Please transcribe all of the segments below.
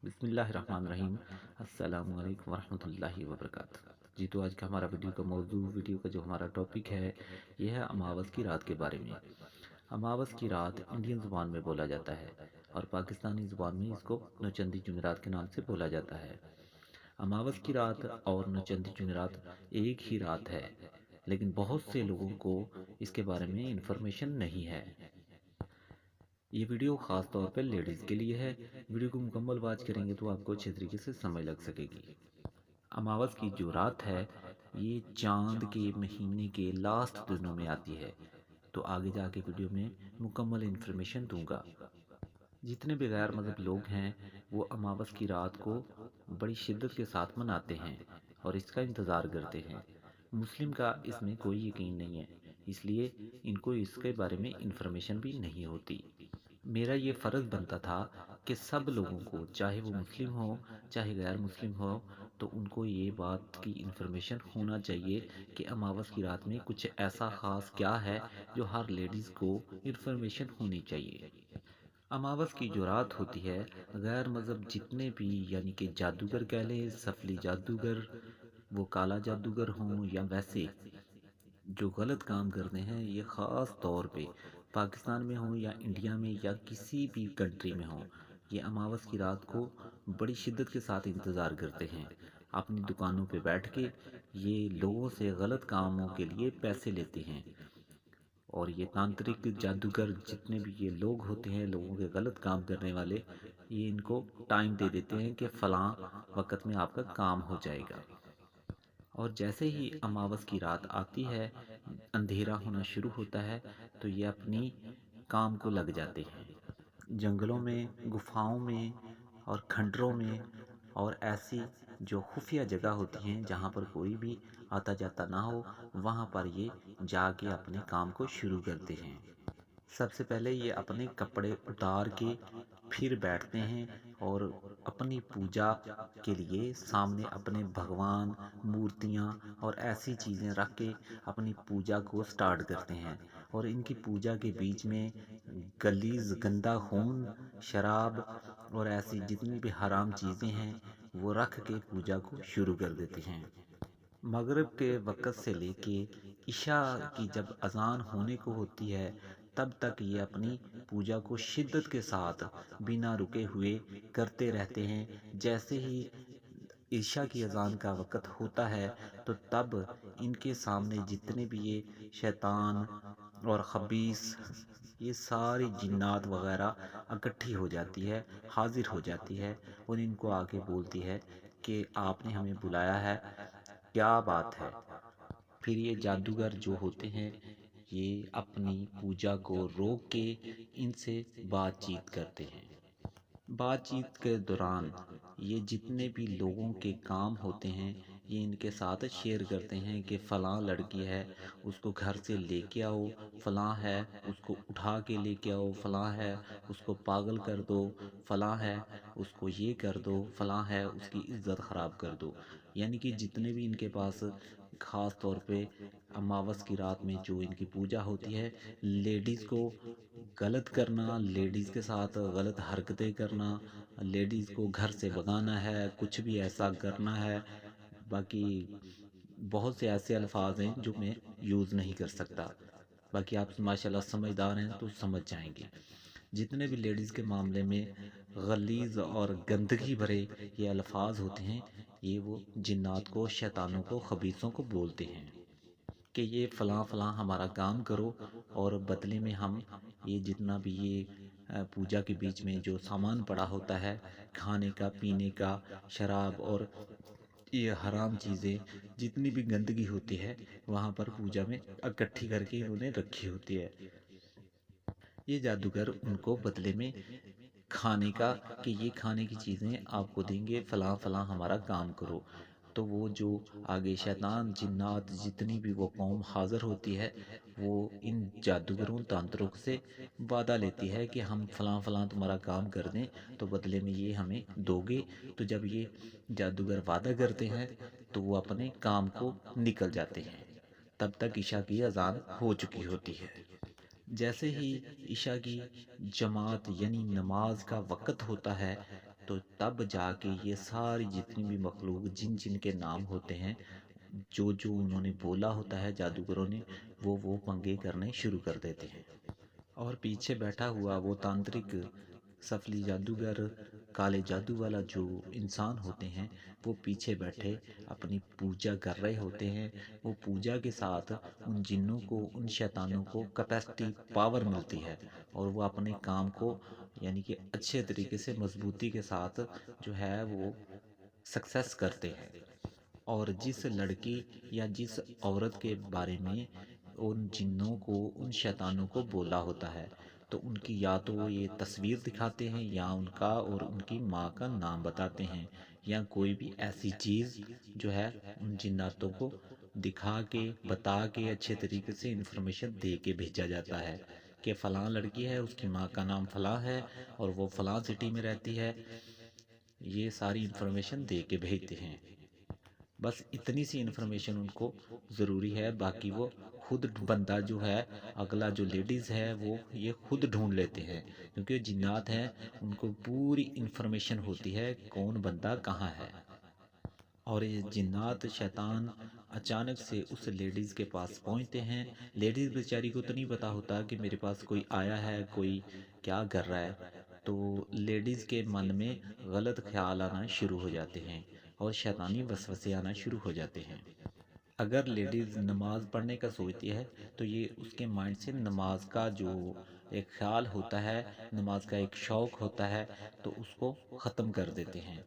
بسم اللہ الرحمن الرحیم۔ السلام علیکم ورحمۃ اللہ وبرکاتہ۔ جی تو آج کا ہمارا ویڈیو کا جو ہمارا ٹاپک ہے یہ ہے اماوس کی رات کے بارے میں۔ اماوس کی رات انڈین زبان میں بولا جاتا ہے اور پاکستانی زبان میں اس کو نوچندی جمعرات کے نام سے بولا جاتا ہے۔ اماوس کی رات اور نوچندی جمعرات ایک ہی رات ہے، لیکن بہت سے لوگوں کو اس کے بارے میں انفارمیشن نہیں ہے۔ یہ ویڈیو خاص طور پر لیڈیز کے لیے ہے۔ ویڈیو کو مکمل واچ کریں گے تو آپ کو اچھے طریقے سے سمجھ لگ سکے گی۔ اماوس کی جو رات ہے یہ چاند کے مہینے کے لاسٹ دنوں میں آتی ہے، تو آگے جا کے ویڈیو میں مکمل انفارمیشن دوں گا۔ جتنے بھی غیر مذہب لوگ ہیں وہ اماوس کی رات کو بڑی شدت کے ساتھ مناتے ہیں اور اس کا انتظار کرتے ہیں۔ مسلم کا اس میں کوئی یقین نہیں ہے، اس لیے ان کو اس کے بارے میں انفارمیشن بھی نہیں ہوتی۔ میرا یہ فرض بنتا تھا کہ سب لوگوں کو، چاہے وہ مسلم ہو چاہے غیر مسلم ہو، تو ان کو یہ بات کی انفارمیشن ہونا چاہیے کہ اماوس کی رات میں کچھ ایسا خاص کیا ہے جو ہر لیڈیز کو انفارمیشن ہونی چاہیے۔ اماوس کی جو رات ہوتی ہے، غیر مذہب جتنے بھی یعنی کہ جادوگر کہہ لیں، سفلی جادوگر، وہ کالا جادوگر ہوں یا ویسے جو غلط کام کرتے ہیں، یہ خاص طور پہ پاکستان میں ہوں یا انڈیا میں یا کسی بھی کنٹری میں ہوں، یہ اماوس کی رات کو بڑی شدت کے ساتھ انتظار کرتے ہیں۔ اپنی دکانوں پہ بیٹھ کے یہ لوگوں سے غلط کاموں کے لیے پیسے لیتے ہیں، اور یہ تانترک جادوگر جتنے بھی یہ لوگ ہوتے ہیں، لوگوں کے غلط کام کرنے والے، یہ ان کو ٹائم دے دیتے ہیں کہ فلاں وقت میں آپ کا کام ہو جائے گا۔ اور جیسے ہی اماوس کی رات آتی ہے، اندھیرا ہونا شروع ہوتا ہے، تو یہ اپنی کام کو لگ جاتے ہیں۔ جنگلوں میں، گفاؤں میں اور کھنڈروں میں اور ایسی جو خفیہ جگہ ہوتی ہیں جہاں پر کوئی بھی آتا جاتا نہ ہو، وہاں پر یہ جا کے اپنے کام کو شروع کرتے ہیں۔ سب سے پہلے یہ اپنے کپڑے اتار کے پھر بیٹھتے ہیں اور اپنی پوجا کے لیے سامنے اپنے بھگوان، مورتیاں اور ایسی چیزیں رکھ کے اپنی پوجا کو سٹارٹ کرتے ہیں، اور ان کی پوجا کے بیچ میں گلیز گندا خون، شراب اور ایسی جتنی بھی حرام چیزیں ہیں وہ رکھ کے پوجا کو شروع کر دیتے ہیں۔ مغرب کے وقت سے لے کے عشاء کی جب اذان ہونے کو ہوتی ہے، تب تک یہ اپنی پوجا کو شدت کے ساتھ بنا رکے ہوئے کرتے رہتے ہیں۔ جیسے ہی عشاء کی اذان کا وقت ہوتا ہے تو تب ان کے سامنے جتنے بھی یہ شیطان اور خبیث، یہ ساری جنات وغیرہ اکٹھی ہو جاتی ہے، حاضر ہو جاتی ہے، اور ان کو آگے بولتی ہے کہ آپ نے ہمیں بلایا ہے، کیا بات ہے۔ پھر یہ جادوگر جو ہوتے ہیں یہ اپنی پوجا کو روک کے ان سے بات چیت کرتے ہیں۔ بات چیت کے دوران یہ جتنے بھی لوگوں کے کام ہوتے ہیں یہ ان کے ساتھ شیئر کرتے ہیں کہ فلاں لڑکی ہے اس کو گھر سے لے کے آؤ، فلاں ہے اس کو اٹھا کے لے کے آؤ، فلاں ہے اس کو پاگل کر دو، فلاں ہے اس کو یہ کر دو، فلاں ہے اس کی عزت خراب کر دو۔ یعنی کہ جتنے بھی ان کے پاس خاص طور پہ اماوس کی رات میں جو ان کی پوجا ہوتی ہے، لیڈیز کو غلط کرنا، لیڈیز کے ساتھ غلط حرکتیں کرنا، لیڈیز کو گھر سے بھگانا ہے، کچھ بھی ایسا کرنا ہے، باقی بہت سے ایسے الفاظ ہیں جو میں یوز نہیں کر سکتا، باقی آپ ماشاءاللہ سمجھدار ہیں تو سمجھ جائیں گے۔ جتنے بھی لیڈیز کے معاملے میں غلیظ اور گندگی بھرے یہ الفاظ ہوتے ہیں، یہ وہ جنات کو، شیطانوں کو، خبیثوں کو بولتے ہیں کہ یہ فلاں فلاں ہمارا کام کرو، اور بدلے میں ہم یہ جتنا بھی یہ پوجا کے بیچ میں جو سامان پڑا ہوتا ہے، کھانے کا، پینے کا، شراب اور یہ حرام چیزیں جتنی بھی گندگی ہوتی ہے وہاں پر پوجا میں اکٹھی کر کے انہوں نے رکھی ہوتی ہے۔ یہ جادوگر ان کو بدلے میں کھانے کا، کہ یہ کھانے کی چیزیں آپ کو دیں گے، فلاں فلاں ہمارا کام کرو، تو وہ جو آگے شیطان، جنات، جتنی بھی وہ قوم حاضر ہوتی ہے، وہ ان جادوگروں، تانترک سے وعدہ لیتی ہے کہ ہم فلاں فلاں تمہارا کام کر دیں تو بدلے میں یہ ہمیں دو گے۔ تو جب یہ جادوگر وعدہ کرتے ہیں تو وہ اپنے کام کو نکل جاتے ہیں، تب تک عشاء کی اذان ہو چکی ہوتی ہے۔ جیسے ہی عشاء کی جماعت یعنی نماز کا وقت ہوتا ہے تو تب جا کے یہ ساری جتنی بھی مخلوق جن جن کے نام ہوتے ہیں، جو جو انہوں نے بولا ہوتا ہے جادوگروں نے، وہ پنگے کرنے شروع کر دیتے ہیں۔ اور پیچھے بیٹھا ہوا وہ تانترک، سفلی جادوگر، کالے جادو والا جو انسان ہوتے ہیں، وہ پیچھے بیٹھے اپنی پوجا کر رہے ہوتے ہیں۔ وہ پوجا کے ساتھ ان جنوں کو، ان شیطانوں کو کیپیسٹی، پاور ملتی ہے، اور وہ اپنے کام کو یعنی کہ اچھے طریقے سے مضبوطی کے ساتھ جو ہے وہ سکسیس کرتے ہیں۔ اور جس لڑکی یا جس عورت کے بارے میں ان جنوں کو، ان شیطانوں کو بولا ہوتا ہے، تو ان کی یا تو وہ یہ تصویر دکھاتے ہیں، یا ان کا اور ان کی ماں کا نام بتاتے ہیں، یا کوئی بھی ایسی چیز جو ہے ان جناتوں کو دکھا کے، بتا کے، اچھے طریقے سے انفارمیشن دے کے بھیجا جاتا ہے کہ فلاں لڑکی ہے، اس کی ماں کا نام فلاں ہے، اور وہ فلاں سٹی میں رہتی ہے۔ یہ ساری انفارمیشن دے کے بھیجتے ہیں۔ بس اتنی سی انفارمیشن ان کو ضروری ہے، باقی وہ خود بندہ جو ہے، اگلا جو لیڈیز ہے، وہ یہ خود ڈھونڈ لیتے ہیں، کیونکہ جنات ہیں، ان کو پوری انفارمیشن ہوتی ہے کون بندہ کہاں ہے۔ اور یہ جنات شیطان اچانک سے اس لیڈیز کے پاس پہنچتے ہیں۔ لیڈیز بیچاری کو تو نہیں پتا ہوتا کہ میرے پاس کوئی آیا ہے، کوئی کیا کر رہا ہے، تو لیڈیز کے من میں غلط خیال آنا شروع ہو جاتے ہیں، اور شیطانی وسوسے آنا شروع ہو جاتے ہیں۔ اگر لیڈیز نماز پڑھنے کا سوچتی ہے، تو یہ اس کے مائنڈ سے نماز کا جو ایک خیال ہوتا ہے، نماز کا ایک شوق ہوتا ہے، تو اس کو ختم کر دیتے ہیں۔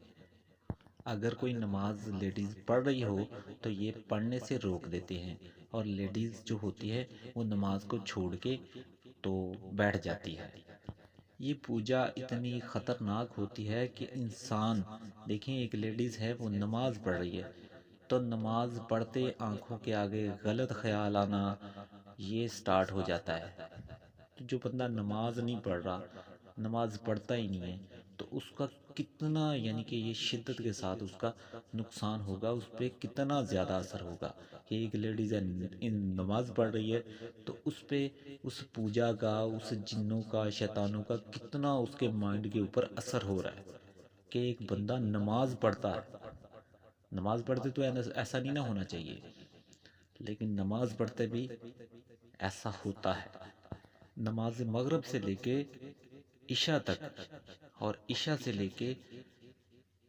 اگر کوئی نماز لیڈیز پڑھ رہی ہو، تو یہ پڑھنے سے روک دیتے ہیں، اور لیڈیز جو ہوتی ہے وہ نماز کو چھوڑ کے تو بیٹھ جاتی ہے۔ یہ پوجا اتنی خطرناک ہوتی ہے کہ انسان، دیکھیں ایک لیڈیز ہے وہ نماز پڑھ رہی ہے، تو نماز پڑھتے آنکھوں کے آگے غلط خیال آنا یہ سٹارٹ ہو جاتا ہے۔ تو جو بندہ نماز نہیں پڑھ رہا، نماز پڑھتا ہی نہیں ہے، تو اس کا کتنا یعنی کہ یہ شدت کے ساتھ اس کا نقصان ہوگا، اس پہ کتنا زیادہ اثر ہوگا کہ ایک لیڈیز ہے نماز پڑھ رہی ہے، تو اس پہ اس پوجا کا، اس جنوں کا، شیطانوں کا کتنا اس کے مائنڈ کے اوپر اثر ہو رہا ہے کہ ایک بندہ نماز پڑھتا ہے۔ نماز پڑھتے تو ایسا نہیں نہ ہونا چاہیے، لیکن نماز پڑھتے بھی ایسا ہوتا ہے۔ نماز مغرب سے لے کے عشاء تک، اور عشاء سے لے کے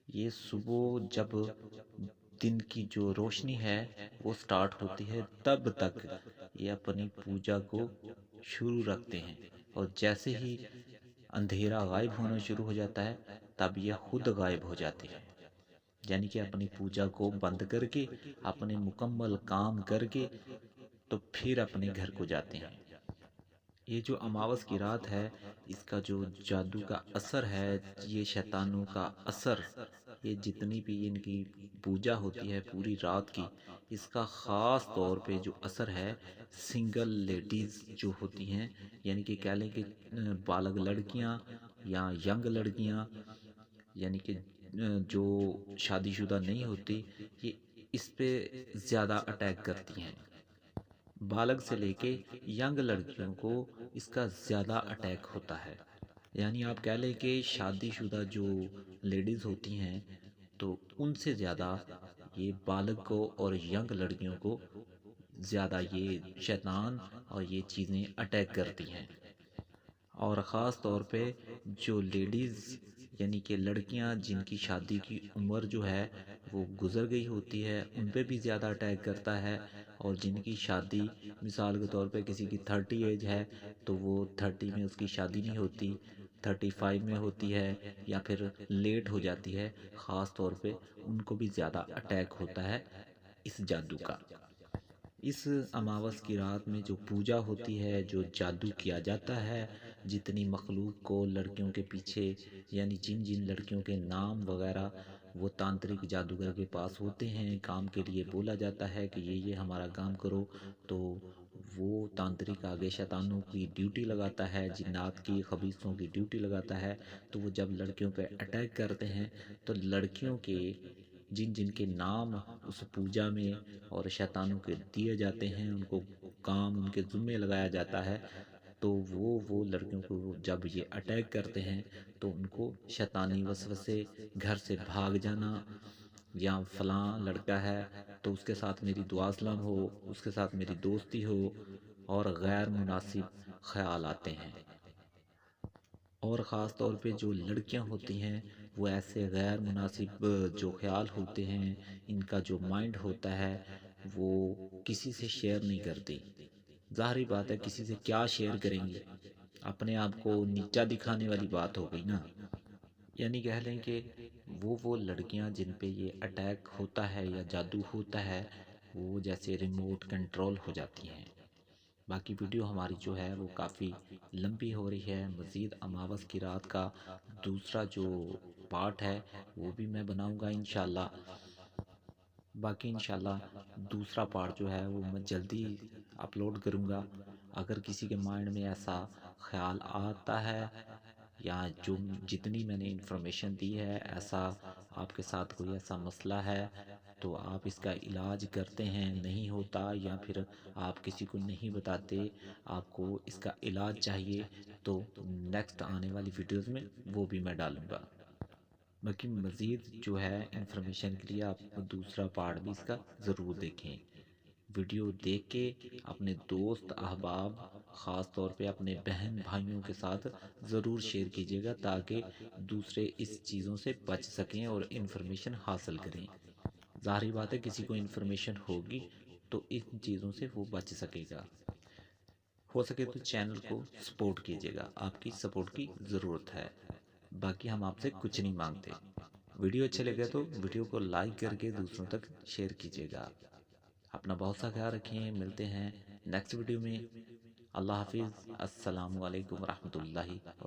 یہ صبح جب دن کی جو روشنی ہے وہ سٹارٹ ہوتی ہے، تب تک یہ اپنی پوجا کو شروع رکھتے ہیں، اور جیسے ہی اندھیرا غائب ہونا شروع ہو جاتا ہے، تب یہ خود غائب ہو جاتے ہیں، یعنی کہ اپنی پوجا کو بند کر کے، اپنے مکمل کام کر کے، تو پھر اپنے گھر کو جاتے ہیں۔ یہ جو اماوس کی رات ہے، اس کا جو جادو کا اثر ہے، یہ شیطانوں کا اثر، یہ جتنی بھی ان کی پوجا ہوتی ہے پوری رات کی، اس کا خاص طور پہ جو اثر ہے سنگل لیڈیز جو ہوتی ہیں، یعنی کہ کہہ لیں کہ بالغ لڑکیاں یا ینگ لڑکیاں، یعنی کہ جو شادی شدہ نہیں ہوتی، یہ اس پہ زیادہ اٹیک کرتی ہیں۔ بالغ سے لے کے ینگ لڑکیوں کو اس کا زیادہ اٹیک ہوتا ہے، یعنی آپ کہہ لیں کہ شادی شدہ جو لیڈیز ہوتی ہیں، تو ان سے زیادہ یہ بالغ کو اور ینگ لڑکیوں کو زیادہ یہ شیطان اور یہ چیزیں اٹیک کرتی ہیں۔ اور خاص طور پہ جو لیڈیز یعنی کہ لڑکیاں جن کی شادی کی عمر جو ہے وہ گزر گئی ہوتی ہے، ان پہ بھی زیادہ اٹیک کرتا ہے، اور جن کی شادی مثال کے طور پہ کسی کی 30 ایج ہے، تو وہ 30 میں اس کی شادی نہیں ہوتی، 35 میں ہوتی ہے، یا پھر لیٹ ہو جاتی ہے، خاص طور پہ ان کو بھی زیادہ اٹیک ہوتا ہے اس جادو کا۔ اس اماوس کی رات میں جو پوجا ہوتی ہے، جو جادو کیا جاتا ہے، جتنی مخلوق کو لڑکیوں کے پیچھے، یعنی جن جن لڑکیوں کے نام وغیرہ وہ تانترک جادوگر کے پاس ہوتے ہیں، کام کے لیے بولا جاتا ہے کہ یہ ہمارا کام کرو، تو وہ تانترک آگے شیطانوں کی ڈیوٹی لگاتا ہے، جنات کی، خبیثوں کی ڈیوٹی لگاتا ہے، تو وہ جب لڑکیوں پہ اٹیک کرتے ہیں، تو لڑکیوں کے جن جن کے نام اس پوجا میں اور شیطانوں کے دیے جاتے ہیں، ان کو کام ان کے ذمے لگایا جاتا ہے، تو وہ لڑکیوں کو جب یہ اٹیک کرتے ہیں تو ان کو شیطانی وسوسے، گھر سے بھاگ جانا، یا فلاں لڑکا ہے تو اس کے ساتھ میری دعا اسلام ہو، اس کے ساتھ میری دوستی ہو، اور غیر مناسب خیال آتے ہیں۔ اور خاص طور پہ جو لڑکیاں ہوتی ہیں وہ ایسے غیر مناسب جو خیال ہوتے ہیں، ان کا جو مائنڈ ہوتا ہے وہ کسی سے شیئر نہیں کرتی۔ ظاہری بات ہے، کسی سے کیا شیئر کریں گی، اپنے آپ کو نیچا دکھانے والی بات ہو گئی نا۔ یعنی کہہ لیں کہ وہ لڑکیاں جن پہ یہ اٹیک ہوتا ہے یا جادو ہوتا ہے، وہ جیسے ریموٹ کنٹرول ہو جاتی ہیں۔ باقی ویڈیو ہماری جو ہے وہ کافی لمبی ہو رہی ہے، مزید اماوس کی رات کا دوسرا جو پارٹ ہے وہ بھی میں بناؤں گا انشاءاللہ۔ باقی انشاءاللہ دوسرا پارٹ جو ہے وہ میں جلدی اپلوڈ کروں گا۔ اگر کسی کے مائنڈ میں ایسا خیال آتا ہے یا جو جتنی میں نے انفارمیشن دی ہے، ایسا آپ کے ساتھ کوئی ایسا مسئلہ ہے تو آپ اس کا علاج کرتے ہیں، نہیں ہوتا، یا پھر آپ کسی کو نہیں بتاتے، آپ کو اس کا علاج چاہیے، تو نیکسٹ آنے والی ویڈیوز میں وہ بھی میں ڈالوں گا۔ باقی مزید جو ہے انفارمیشن کے لیے آپ دوسرا پارٹ بھی اس کا ضرور دیکھیں۔ ویڈیو دیکھ کے اپنے دوست احباب، خاص طور پہ اپنے بہن بھائیوں کے ساتھ ضرور شیئر کیجیے گا تاکہ دوسرے اس چیزوں سے بچ سکیں اور انفارمیشن حاصل کریں۔ ظاہری بات ہے، کسی کو انفارمیشن ہوگی تو ان چیزوں سے وہ بچ سکے گا۔ ہو سکے تو چینل کو سپورٹ کیجیے گا، آپ کی سپورٹ کی ضرورت ہے۔ باقی ہم آپ سے کچھ نہیں مانگتے۔ ویڈیو اچھے لگے تو ویڈیو کو لائک کر کے دوسروں تک شیئر کیجیے گا۔ اپنا بہت سا خیال رکھیں، ملتے ہیں نیکسٹ ویڈیو میں۔ اللہ حافظ، السلام علیکم ورحمۃ اللہ وبرکاتہ۔